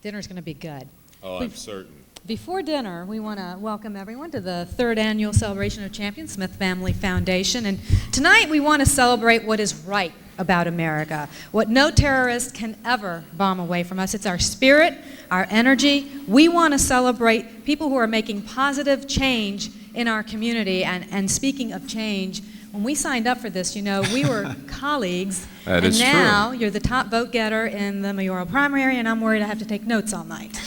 Dinner's going to be good. Oh, I'm certain. Before dinner, we want to welcome everyone to the 3rd Annual Celebration of Champions, Smith Family Foundation. And tonight we want to celebrate what is right about America, what no terrorist can ever bomb away from us. It's our spirit, our energy. We want to celebrate people who are making positive change in our community. And speaking of change, when we signed up for this, you know, we were colleagues. That is true. And now you're the top vote getter in the mayoral primary, and I'm worried I have to take notes all night.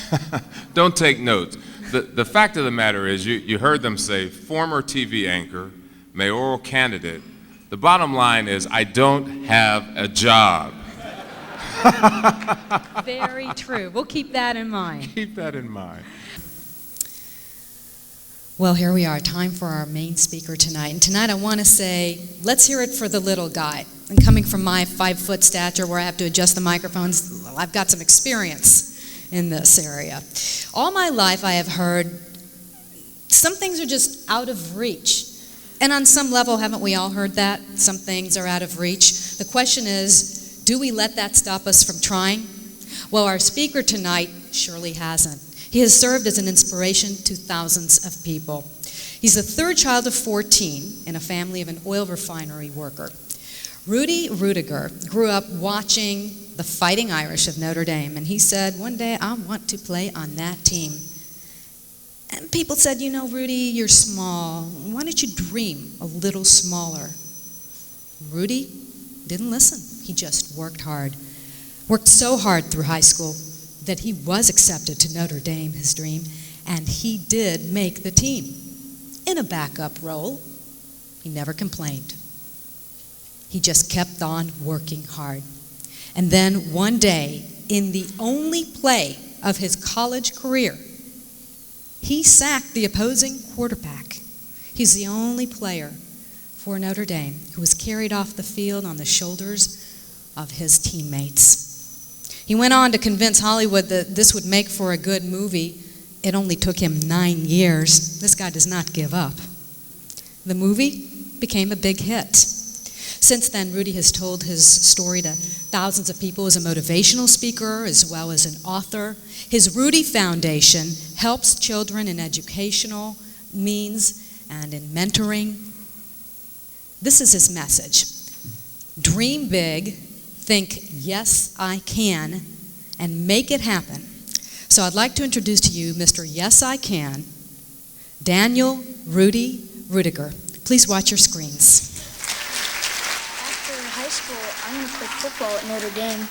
Don't take notes. The fact of the matter is, you heard them say, former TV anchor, mayoral candidate. The bottom line is, I don't have a job. Very true. We'll keep that in mind. Keep that in mind. Well, here we are, time for our main speaker tonight. And tonight I want to say, let's hear it for the little guy. And coming from my 5-foot stature where I have to adjust the microphones, well, I've got some experience in this area. All my life I have heard some things are just out of reach. And on some level, haven't we all heard that? Some things are out of reach. The question is, do we let that stop us from trying? Well, our speaker tonight surely hasn't. He has served as an inspiration to thousands of people. He's the 3rd child of 14 in a family of an oil refinery worker. Rudy Ruettiger grew up watching the Fighting Irish of Notre Dame, and he said, one day I want to play on that team. And people said, you know, Rudy, you're small. Why don't you dream a little smaller? Rudy didn't listen. He just worked hard. Worked so hard through high school that he was accepted to Notre Dame, his dream, and he did make the team. In a backup role, he never complained. He just kept on working hard. And then one day, in the only play of his college career, he sacked the opposing quarterback. He's the only player for Notre Dame who was carried off the field on the shoulders of his teammates. He went on to convince Hollywood that this would make for a good movie. It only took him 9 years. This guy does not give up. The movie became a big hit. Since then, Rudy has told his story to thousands of people as a motivational speaker as well as an author. His Rudy Foundation helps children in educational means and in mentoring. This is his message. Dream big, think, yes, I can, and make it happen. So I'd like to introduce to you Mr. Yes, I Can, Daniel Rudy Ruettiger. Please watch your screens. After high school, I'm going to play football at Notre Dame.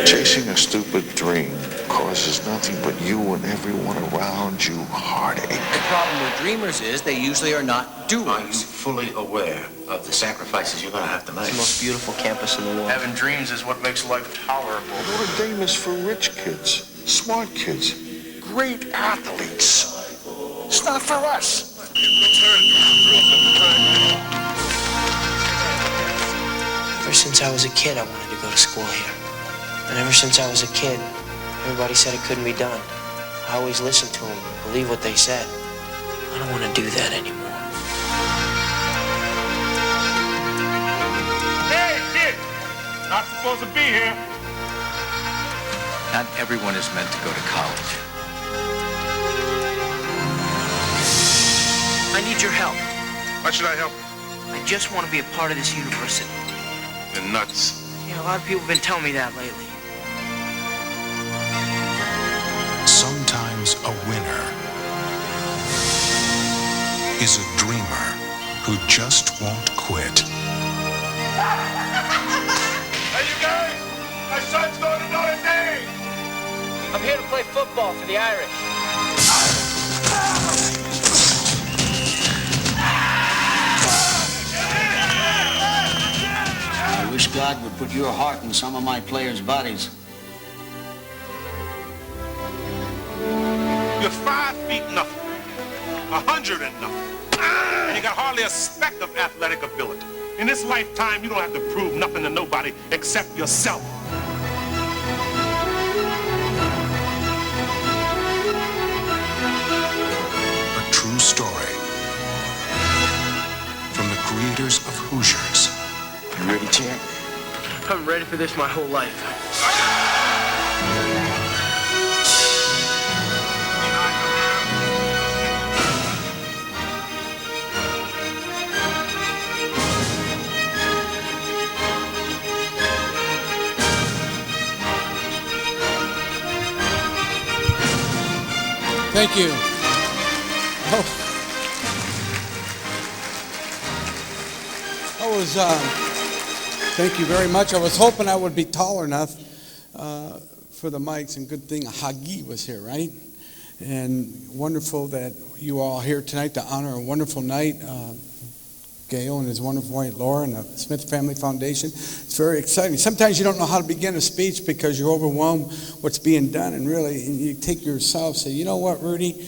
Chasing a stupid dream causes nothing but you and everyone around you heartache. The problem with dreamers is they usually are not doers. Are you fully aware of the sacrifices you're going to have to make? It's the most beautiful campus in the world. Having dreams is what makes life tolerable. Notre Dame is for rich kids, smart kids, great athletes. It's not for us. Ever since I was a kid, I wanted to go to school here. And ever since I was a kid, everybody said it couldn't be done. I always listened to them, believed what they said. I don't want to do that anymore. Hey, kid! Not supposed to be here. Not everyone is meant to go to college. I need your help. Why should I help? I just want to be a part of this university. You're nuts. Yeah, a lot of people have been telling me that lately. Sometimes a winner is a dreamer who just won't quit. Hey, you guys! My son's going to Notre Dame! I'm here to play football for the Irish. I wish God would put your heart in some of my players' bodies. You're 5 feet nothing, 100 and nothing, and you got hardly a speck of athletic ability. In this lifetime, you don't have to prove nothing to nobody except yourself. A true story from the creators of Hoosiers. You ready, champ? I'm ready for this my whole life. Thank you. Thank you very much. I was hoping I would be tall enough for the mics, and good thing Hagi was here, right? And wonderful that you all are here tonight to honor a wonderful night. Gail and his wonderful wife Laura and the Smith Family Foundation. It's very exciting. Sometimes you don't know how to begin a speech because you're overwhelmed what's being done, and really you take yourself, say, you know what, Rudy,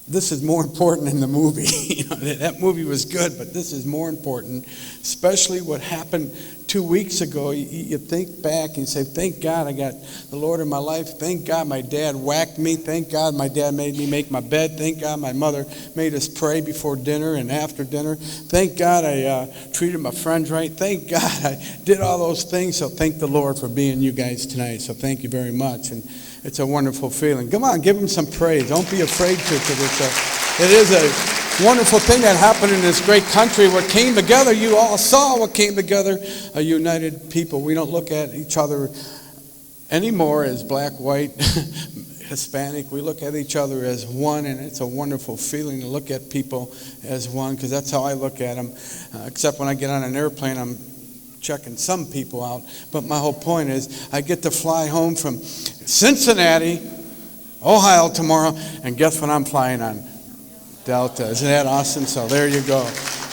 this is more important than the movie. That movie was good, but this is more important, especially what happened 2 weeks ago. You think back and you say, thank God I got the Lord in my life. Thank God my dad whacked me. Thank God my dad made me make my bed. Thank God my mother made us pray before dinner and after dinner. Thank God I treated my friends right. Thank God I did all those things. So thank the Lord for being you guys tonight. So thank you very much. And it's a wonderful feeling. Come on, give him some praise. Don't be afraid to, because it is a wonderful thing that happened in this great country. What came together, you all saw what came together, a united people. We don't look at each other anymore as black, white, Hispanic. We look at each other as one, and it's a wonderful feeling to look at people as one, because that's how I look at them. Except when I get on an airplane, I'm checking some people out. But my whole point is I get to fly home from Cincinnati, Ohio tomorrow, and guess what I'm flying on? Delta. Isn't that awesome? So there you go.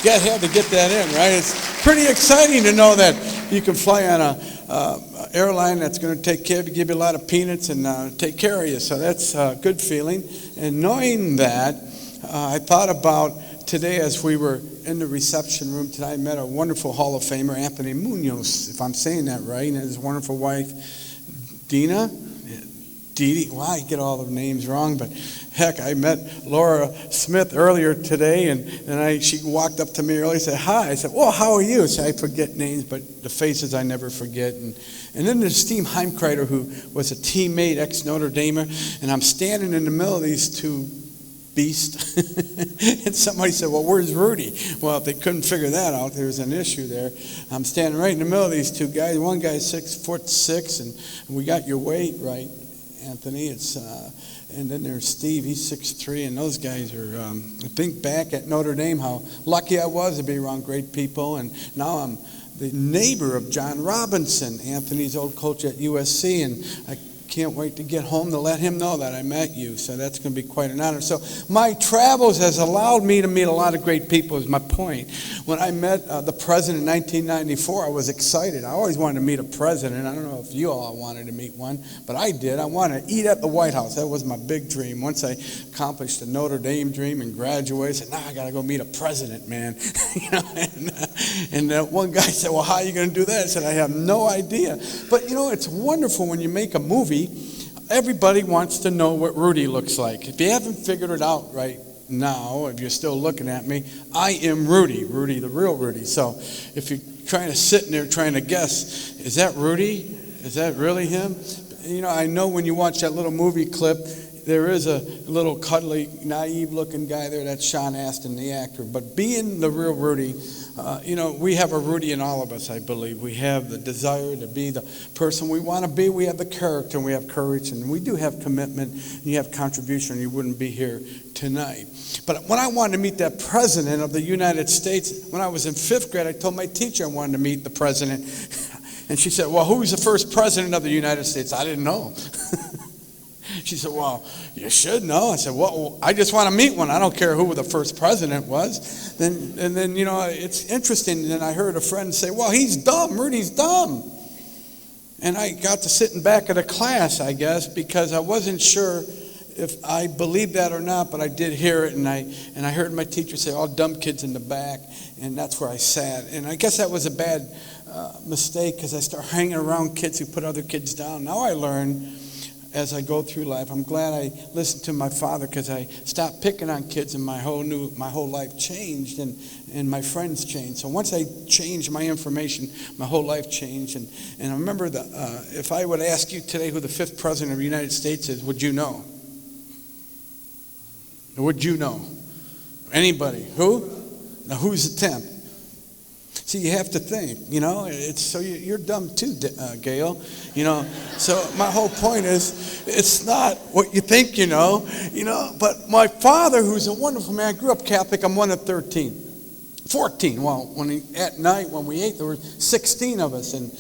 You had to get that in, right? It's pretty exciting to know that you can fly on a airline that's going to take care to give you a lot of peanuts and take care of you. So that's a good feeling. And knowing that, I thought about today as we were in the reception room tonight. I met a wonderful Hall of Famer, Anthony Munoz, if I'm saying that right, and his wonderful wife, Dina. Dee. Wow, I get all the names wrong, but heck, I met Laura Smith earlier today, and she walked up to me earlier and said, hi. I said, well, how are you? So I forget names, but the faces I never forget. And then there's Steve Heimkreiter, who was a teammate, ex-Notre Dame, and I'm standing in the middle of these two beasts. And somebody said, well, where's Rudy? Well, if they couldn't figure that out, there was an issue there. I'm standing right in the middle of these two guys. One guy's 6'6", and we got your weight right, Anthony. And then there's Steve, he's 6'3", and those guys are, I think back at Notre Dame, how lucky I was to be around great people, and now I'm the neighbor of John Robinson, Anthony's old coach at USC, and I can't wait to get home to let him know that I met you, so that's going to be quite an honor. So my travels has allowed me to meet a lot of great people, is my point. When I met the president in 1994, I was excited. I always wanted to meet a president. I don't know if you all wanted to meet one, but I did. I wanted to eat at the White House. That was my big dream. Once I accomplished the Notre Dame dream and graduated, I said, now I got to go meet a president, man. And one guy said, well, how are you going to do that? I said, I have no idea. But, it's wonderful when you make a movie. Everybody wants to know what Rudy looks like. If you haven't figured it out right now, if you're still looking at me, I am Rudy, the real Rudy. So if you're trying to sit in there trying to guess, is that Rudy? Is that really him? I know when you watch that little movie clip, there is a little cuddly, naive-looking guy there. That's Sean Astin, the actor. But being the real Rudy, we have a Rudy in all of us, I believe. We have the desire to be the person we want to be. We have the character, and we have courage, and we do have commitment, and you have contribution, and you wouldn't be here tonight. But when I wanted to meet that president of the United States, when I was in 5th grade, I told my teacher I wanted to meet the president. And she said, well, who was the first president of the United States? I didn't know. She said, well, you should know. I said, well, I just want to meet one. I don't care who the first president was. Then it's interesting. And then I heard a friend say, well, he's dumb. Rudy's dumb. And I got to sit in back of the class, I guess, because I wasn't sure if I believed that or not, but I did hear it. And I heard my teacher say, all dumb kids in the back. And that's where I sat. And I guess that was a bad mistake, because I started hanging around kids who put other kids down. Now I learn, as I go through life, I'm glad I listened to my father, because I stopped picking on kids, and my whole life changed, and my friends changed. So once I changed my information, my whole life changed. And I remember if I would ask you today who the 5th president of the United States is, would you know? Would you know? Anybody? Who? Now who's the 10th? See, you have to think, it's so you're dumb too, Gail, So my whole point is, it's not what you think, but my father, who's a wonderful man, grew up Catholic. I'm one of 14. Well, at night when we ate, there were 16 of us, and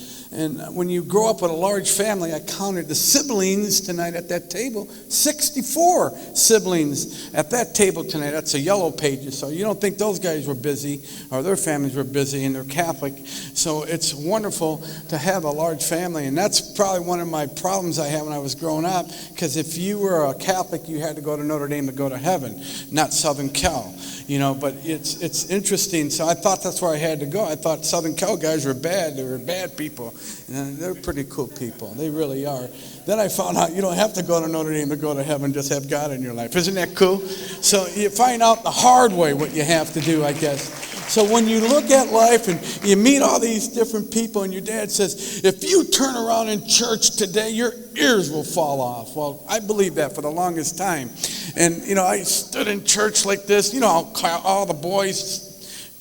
when you grow up with a large family, I counted the siblings tonight at that table, 64 siblings at that table tonight. That's the yellow pages, so you don't think those guys were busy or their families were busy, and they're Catholic. So it's wonderful to have a large family, and that's probably one of my problems I had when I was growing up, because if you were a Catholic, you had to go to Notre Dame to go to heaven, not Southern Cal. But it's interesting. So I thought that's where I had to go. I thought Southern Cal guys were bad. They were bad people. They're pretty cool people. They really are. Then I found out you don't have to go to Notre Dame to go to heaven. Just have God in your life. Isn't that cool? So you find out the hard way what you have to do, I guess. So when you look at life and you meet all these different people, and your dad says, if you turn around in church today, your ears will fall off. Well, I believed that for the longest time. And, I stood in church like this. All the boys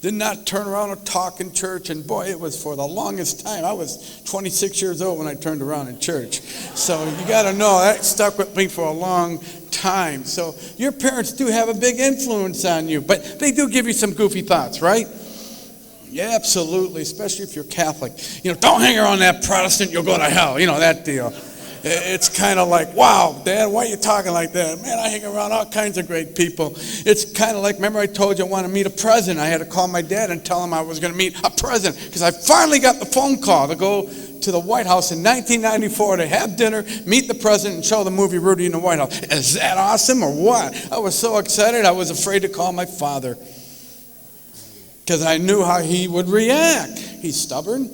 did not turn around or talk in church. And boy, it was for the longest time. I was 26 years old when I turned around in church. So you got to know, that stuck with me for a long time. So your parents do have a big influence on you. But they do give you some goofy thoughts, right? Yeah, absolutely, especially if you're Catholic. Don't hang around that Protestant, you'll go to hell. That deal. It's kind of like, wow, Dad, why are you talking like that? Man, I hang around all kinds of great people. It's kind of like, remember I told you I want to meet a president. I had to call my dad and tell him I was going to meet a president, because I finally got the phone call to go to the White House in 1994 to have dinner, meet the president, and show the movie Rudy in the White House. Is that awesome or what? I was so excited I was afraid to call my father, because I knew how he would react. He's stubborn.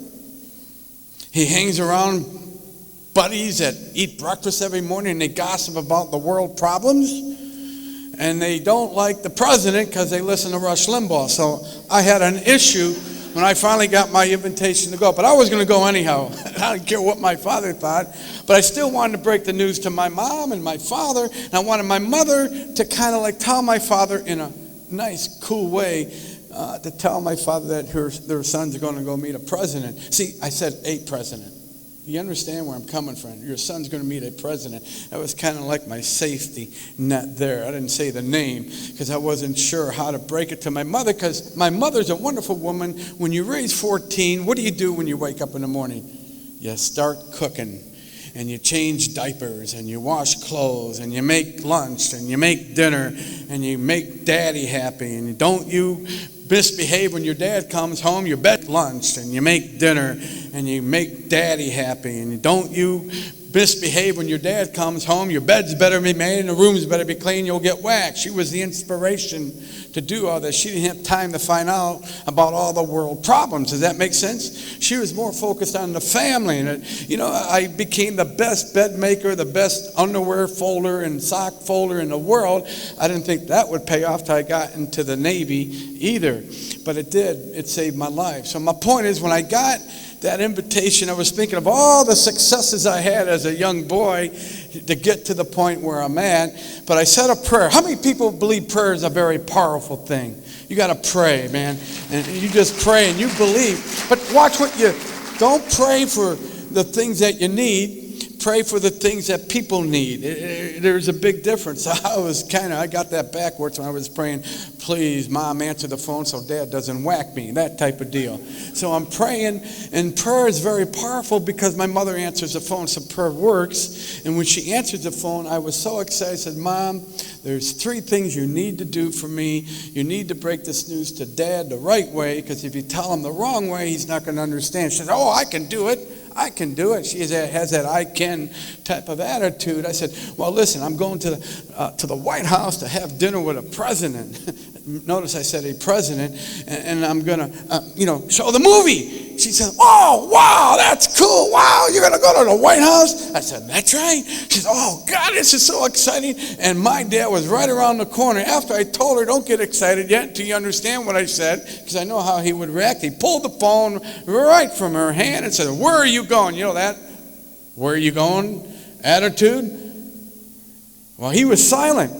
He hangs around buddies that eat breakfast every morning and they gossip about the world problems, and they don't like the president because they listen to Rush Limbaugh. So I had an issue when I finally got my invitation to go, but I was going to go anyhow. I didn't care what my father thought, but I still wanted to break the news to my mom and my father, and I wanted my mother to kind of like tell my father in a nice, cool way, to tell my father that their sons are going to go meet a president. See, I said a president. You understand where I'm coming from. Your son's going to meet a president. That was kind of like my safety net there. I didn't say the name because I wasn't sure how to break it to my mother, because my mother's a wonderful woman. When you raise 14, what do you do when you wake up in the morning? You start cooking, and you change diapers, and you wash clothes, and you make lunch, and you make dinner, and you make daddy happy, and don't you misbehave when your dad comes home. You bet lunch, and you make dinner, and you make daddy happy, and don't you misbehave when your dad comes home. Your bed's better be made and the room's better be clean. You'll get whacked. She was the inspiration to do all this. She didn't have time to find out about all the world problems. Does that make sense? She was more focused on the family. And I became the best bed maker, the best underwear folder and sock folder in the world. I didn't think that would pay off till I got into the Navy either, but it did. It saved my life. So my point is, when I got that invitation, I was thinking of all the successes I had as a young boy to get to the point where I'm at. But I said a prayer. How many people believe prayer is a very powerful thing? You got to pray, man. And you just pray and you believe. But watch don't pray for the things that you need. Pray for the things that people need. There's a big difference. I got that backwards when I was praying, please, Mom, answer the phone so Dad doesn't whack me, that type of deal. So I'm praying, and prayer is very powerful because my mother answers the phone, so prayer works. And when she answers the phone, I was so excited. I said, Mom, there's 3 things you need to do for me. You need to break this news to Dad the right way, because if you tell him the wrong way, he's not going to understand. She said, oh, I can do it. I can do it. She has that I can type of attitude. I said, well, listen, I'm going to the White House to have dinner with a president. Notice I said a president, and I'm going to, show the movie. She said, oh, wow, that's cool. Wow, you're going to go to the White House? I said, that's right. She said, oh, God, this is so exciting. And my dad was right around the corner. After I told her, don't get excited yet until you understand what I said, because I know how he would react. He pulled the phone right from her hand and said, where are you going? You know that? Where are you going? Attitude? Well, he was silent.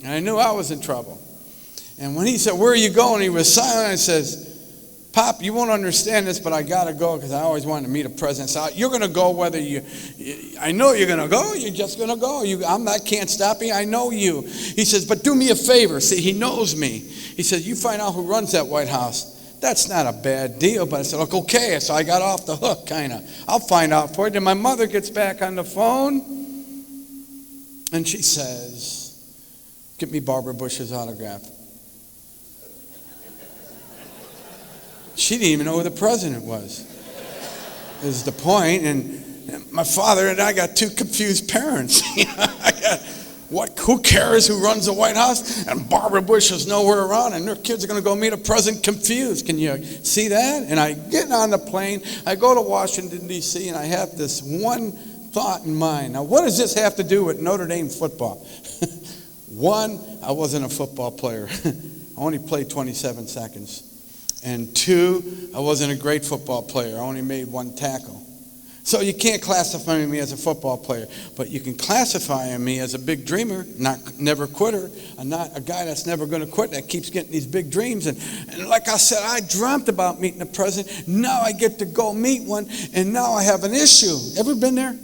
And I knew I was in trouble. And when he said, where are you going? He was silent. I says, Pop, you won't understand this, but I got to go because I always wanted to meet a president. So you're going to go whether I know you're going to go. You're just going to go. Can't stop you. I know you. He says, but do me a favor. See, he knows me. He says, you find out who runs that White House. That's not a bad deal. But I said, look, okay. So I got off the hook, kind of. I'll find out for you. Then my mother gets back on the phone, and she says, get me Barbara Bush's autograph. She didn't even know who the president was, is the point. And my father and I got two confused parents. Who cares who runs the White House? And Barbara Bush is nowhere around, and their kids are going to go meet a president confused. Can you see that? And I get on the plane, I go to Washington, D.C., and I have this one thought in mind. Now, what does this have to do with Notre Dame football? One, I wasn't a football player. I only played 27 seconds. And two, I wasn't a great football player. I only made one tackle. So you can't classify me as a football player, but you can classify me as a big dreamer, never quitter, not a guy that's never going to quit, that keeps getting these big dreams. And like I said, I dreamt about meeting the president. Now I get to go meet one, and now I have an issue. Ever been there?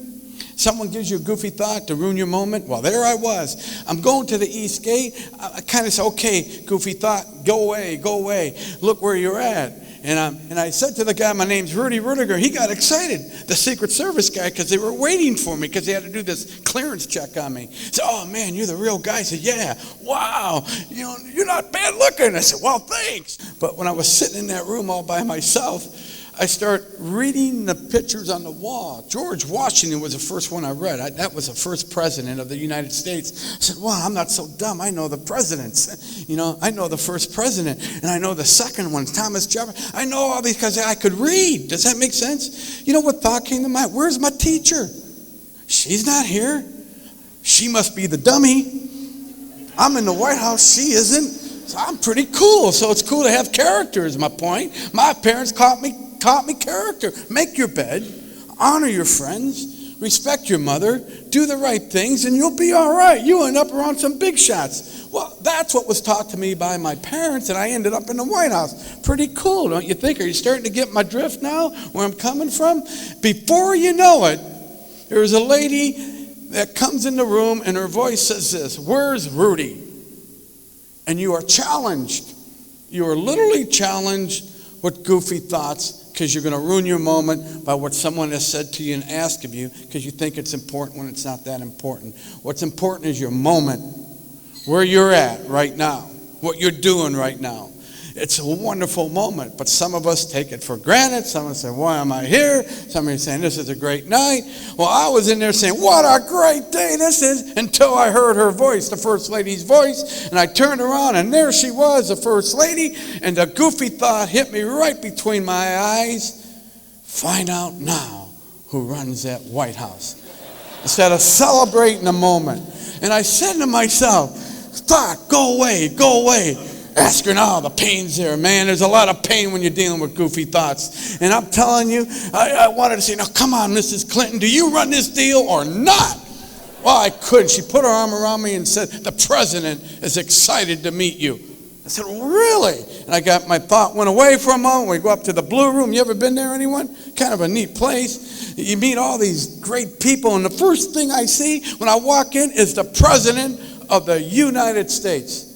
Someone gives you a goofy thought to ruin your moment. Well, there I was. I'm going to the East Gate. I kind of say, okay, goofy thought, go away, go away. Look where you're at. And I said to the guy, my name's Rudy Ruettiger. He got excited, the Secret Service guy, because they were waiting for me because they had to do this clearance check on me. He said, oh, man, you're the real guy. I said, yeah, wow, you're not bad looking. I said, well, thanks. But when I was sitting in that room all by myself, I start reading the pictures on the wall. George Washington was the first one I read. That was the first president of the United States. I said, wow, I'm not so dumb. I know the presidents. I know the first president, and I know the second one, Thomas Jefferson. I know all these because I could read. Does that make sense? You know what thought came to mind? Where's my teacher? She's not here. She must be the dummy. I'm in the White House. She isn't. So I'm pretty cool. So it's cool to have character is my point. My parents taught me character. Make your bed, honor your friends, respect your mother, do the right things, and you'll be all right. You end up around some big shots. Well, that's what was taught to me by my parents, and I ended up in the White House. Pretty cool, don't you think? Are you starting to get my drift now, where I'm coming from? Before you know it, there's a lady that comes in the room, and her voice says this, where's Rudy? And you are challenged. You are literally challenged with goofy thoughts, because you're going to ruin your moment by what someone has said to you and asked of you because you think it's important when it's not that important. What's important is your moment, where you're at right now, what you're doing right now. It's a wonderful moment, but some of us take it for granted. Some of us say, why am I here? Some of you saying, this is a great night. Well, I was in there saying, what a great day this is, until I heard her voice, the First Lady's voice, and I turned around, and there she was, the First Lady, and the goofy thought hit me right between my eyes. Find out now who runs that White House. Instead of celebrating the moment. And I said to myself, thought, go away, go away. Ask her now, the pain's there, man. There's a lot of pain when you're dealing with goofy thoughts. And I'm telling you, I wanted to say, now come on, Mrs. Clinton, do you run this deal or not? Well, I couldn't. She put her arm around me and said, the president is excited to meet you. I said, well, really? And my thought went away for a moment. We go up to the Blue Room. You ever been there, anyone? Kind of a neat place. You meet all these great people, and the first thing I see when I walk in is the president of the United States.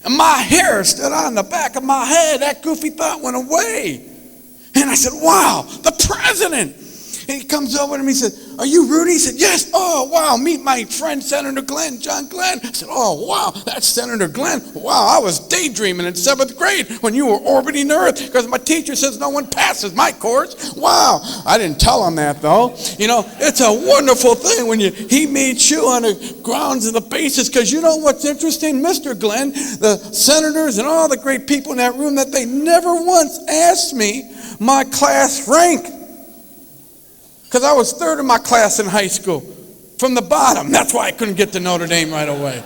And my hair stood on the back of my head. That goofy thought went away. And I said, wow, the president. And he comes over to me and said, are you Rudy? He said, yes. Oh, wow, meet my friend, Senator Glenn, John Glenn. I said, oh, wow, that's Senator Glenn. Wow, I was daydreaming in 7th grade when you were orbiting the Earth because my teacher says no one passes my course. Wow. I didn't tell him that, though. It's a wonderful thing when he meets you on the grounds of the basis because you know what's interesting? Mr. Glenn, the senators and all the great people in that room, that they never once asked me my class rank. Because I was third in my class in high school, from the bottom. That's why I couldn't get to Notre Dame right away.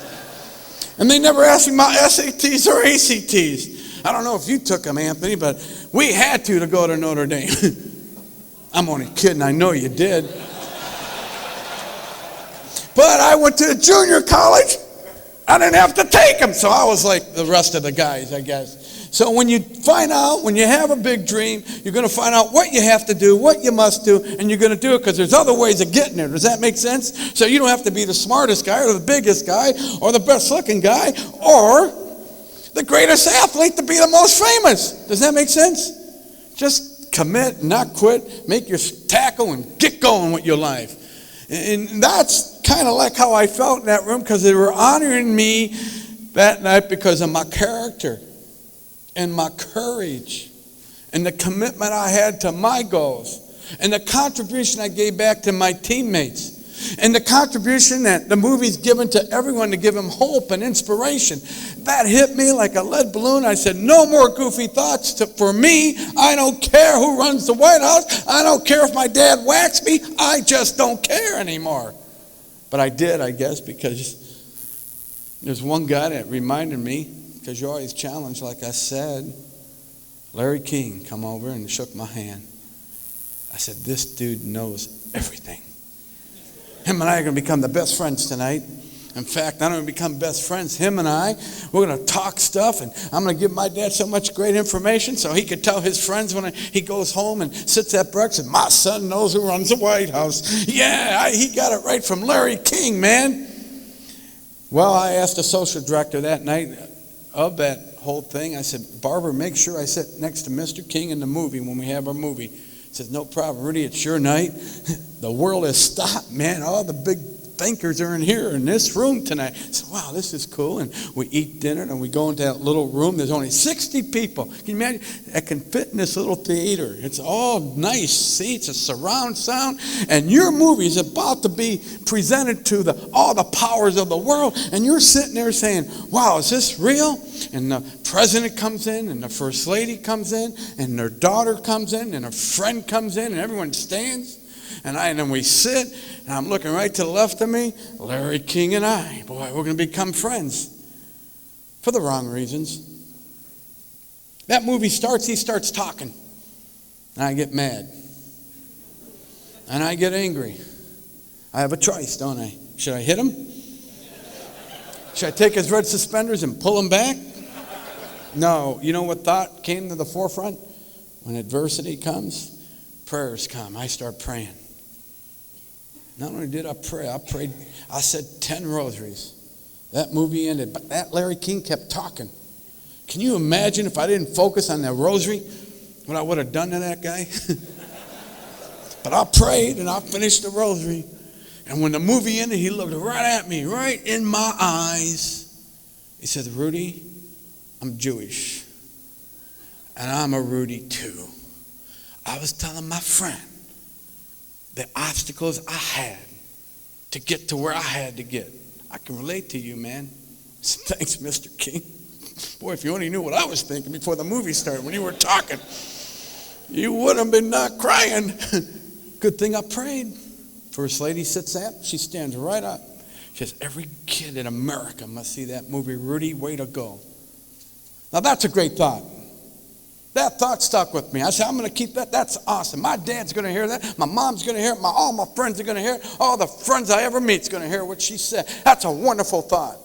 And they never asked me my SATs or ACTs. I don't know if you took them, Anthony, but we had to go to Notre Dame. I'm only kidding, I know you did. But I went to a junior college. I didn't have to take them, so I was like the rest of the guys, I guess. So when you find out, when you have a big dream, you're going to find out what you have to do, what you must do, and you're going to do it because there's other ways of getting there. Does that make sense? So you don't have to be the smartest guy or the biggest guy or the best looking guy or the greatest athlete to be the most famous. Does that make sense? Just commit, not quit, make your tackle and get going with your life. And that's kind of like how I felt in that room, because they were honoring me that night because of my character and my courage and the commitment I had to my goals and the contribution I gave back to my teammates and the contribution that the movie's given to everyone to give them hope and inspiration. That hit me like a lead balloon. I said, no more goofy thoughts for me. I don't care who runs the White House. I don't care if my dad whacks me. I just don't care anymore. But I did, I guess, because there's one guy that reminded me, because you're always challenged, like I said. Larry King come over and shook my hand. I said, this dude knows everything. Him and I are going to become the best friends tonight. In fact, not only become best friends, him and I, we're going to talk stuff, and I'm going to give my dad so much great information so he could tell his friends when he goes home and sits at breakfast, my son knows who runs the White House. Yeah, he got it right from Larry King, man. Well, I asked the social director that night of that whole thing, I said, Barbara, make sure I sit next to Mr. King in the movie when we have our movie. He says, no problem, Rudy, it's your night. The world has stopped, man. All the big thinkers are in here in this room tonight. I said, wow, this is cool. And we eat dinner and we go into that little room. There's only 60 people. Can you imagine? That can fit in this little theater. It's all nice seats, a surround sound. And your movie is about to be presented to all the powers of the world. And you're sitting there saying, wow, is this real? And the president comes in and the first lady comes in and their daughter comes in and a friend comes in and everyone stands. And then we sit, and I'm looking right to the left of me, Larry King and I. Boy, we're going to become friends. For the wrong reasons. That movie starts, he starts talking. And I get mad. And I get angry. I have a choice, don't I? Should I hit him? Should I take his red suspenders and pull him back? No. You know what thought came to the forefront? When adversity comes, prayers come. I start praying. Not only did I pray, I prayed, I said 10 rosaries. That movie ended, but that Larry King kept talking. Can you imagine if I didn't focus on that rosary, what I would have done to that guy? But I prayed and I finished the rosary. And when the movie ended, he looked right at me, right in my eyes. He said, Rudy, I'm Jewish. And I'm a Rudy too. I was telling my friend the obstacles I had to get to where I had to get. I can relate to you, man. So thanks, Mr. King. Boy, if you only knew what I was thinking before the movie started, when you were talking, you would have been not crying. Good thing I prayed. First lady sits up, she stands right up. She says, every kid in America must see that movie, Rudy, way to go. Now that's a great thought. That thought stuck with me. I said, I'm going to keep that. That's awesome. My dad's going to hear that. My mom's going to hear it. All my friends are going to hear it. All the friends I ever meet is going to hear what she said. That's a wonderful thought.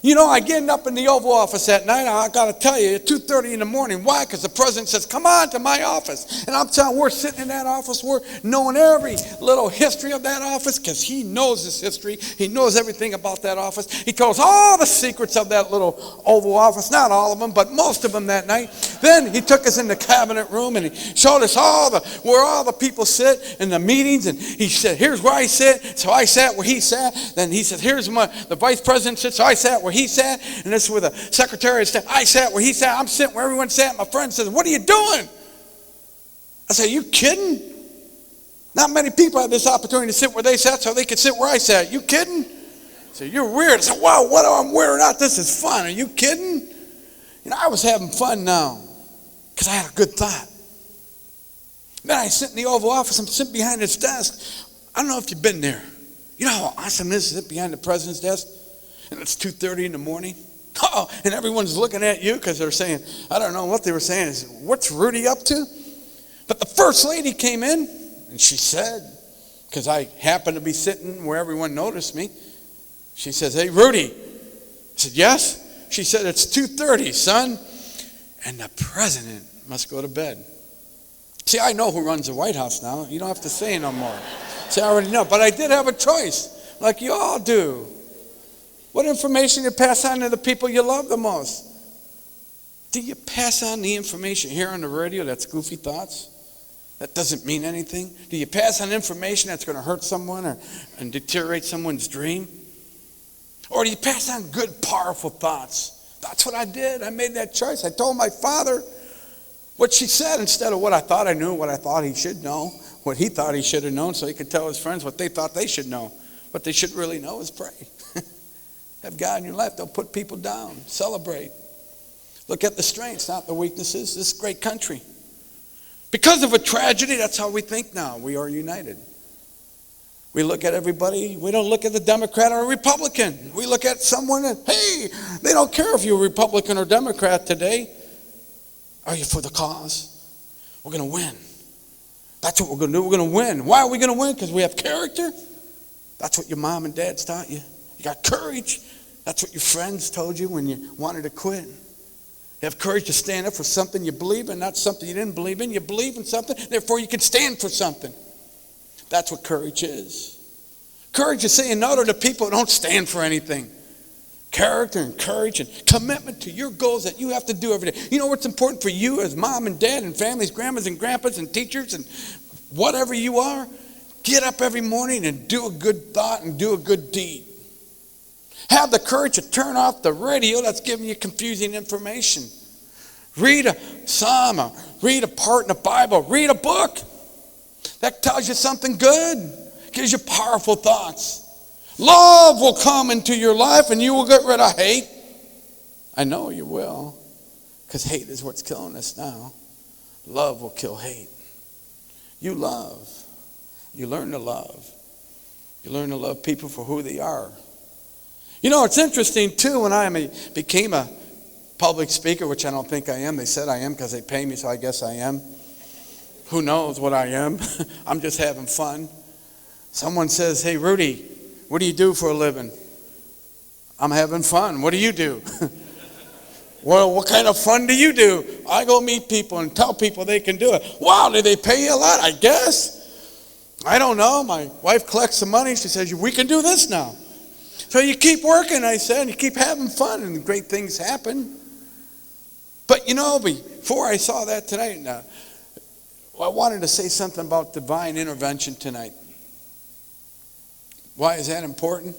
You know, I get up in the Oval Office that night. I got to tell you, at 2:30 in the morning. Why? Because the president says, come on to my office. And I'm telling you, we're sitting in that office. We're knowing every little history of that office because he knows this history. He knows everything about that office. He tells all the secrets of that little Oval Office. Not all of them, but most of them that night. Then he took us in the cabinet room and he showed us where all the people sit in the meetings. And he said, here's where I sit. So I sat where he sat. Then he said, here's the vice president sits. So I sat where he sat, and this is where the secretary of state. I sat where he sat. I'm sitting where everyone sat. My friend says, what are you doing? I said, are you kidding? Not many people have this opportunity to sit where they sat so they could sit where I sat. You kidding? I said, you're weird. I said, wow, what I'm wearing out, this is fun. Are you kidding? You know, I was having fun now because I had a good thought. Then I sit in the Oval Office. I'm sitting behind his desk. I don't know if you've been there. You know how awesome it is to sit behind the president's desk? And it's 2:30 in the morning. Oh, and everyone's looking at you because they're saying, I don't know what they were saying. Is what's Rudy up to? But the first lady came in and she said, because I happened to be sitting where everyone noticed me, she says, hey, Rudy. I said, yes? She said, it's 2:30, son. and the president must go to bed. See, I know who runs the White House now. You don't have to say no more. See, I already know. But I did have a choice, like you all do. What information you pass on to the people you love the most? Do you pass on the information here on the radio that's goofy thoughts? That doesn't mean anything? Do you pass on information that's going to hurt someone and deteriorate someone's dream? Or do you pass on good, powerful thoughts? That's what I did. I made that choice. I told my father what she said instead of what I thought I knew, what I thought he should know, what he thought he should have known, so he could tell his friends what they thought they should know. What they should really know is pray. Have God in your life. Don't put people down. Celebrate. Look at the strengths, not the weaknesses. This great country. Because of a tragedy, that's how we think now. We are united. We look at everybody. We don't look at the Democrat or a Republican. We look at someone that, hey, they don't care if you're a Republican or Democrat today. Are you for the cause? We're going to win. That's what we're going to do. We're going to win. Why are we going to win? Because we have character. That's what your mom and dad's taught you. You got courage. That's what your friends told you when you wanted to quit. You have courage to stand up for something you believe in, not something you didn't believe in. You believe in something, therefore you can stand for something. That's what courage is. Courage is saying no to the people who don't stand for anything. Character and courage and commitment to your goals that you have to do every day. You know what's important for you as mom and dad and families, grandmas and grandpas and teachers and whatever you are? Get up every morning and do a good thought and do a good deed. Have the courage to turn off the radio that's giving you confusing information. Read a psalm, or read a part in the Bible, read a book that tells you something good, gives you powerful thoughts. Love will come into your life and you will get rid of hate. I know you will, because hate is what's killing us now. Love will kill hate. You love. You learn to love. You learn to love people for who they are. You know, it's interesting, too, when I became a public speaker, which I don't think I am. They said I am because they pay me, so I guess I am. Who knows what I am? I'm just having fun. Someone says, hey, Rudy, what do you do for a living? I'm having fun. What do you do? Well, what kind of fun do you do? I go meet people and tell people they can do it. Wow, do they pay you a lot? I guess. I don't know. My wife collects the money. She says, we can do this now. So you keep working, I said, and you keep having fun, and great things happen. But you know, before I saw that tonight, I wanted to say something about divine intervention tonight. Why is that important?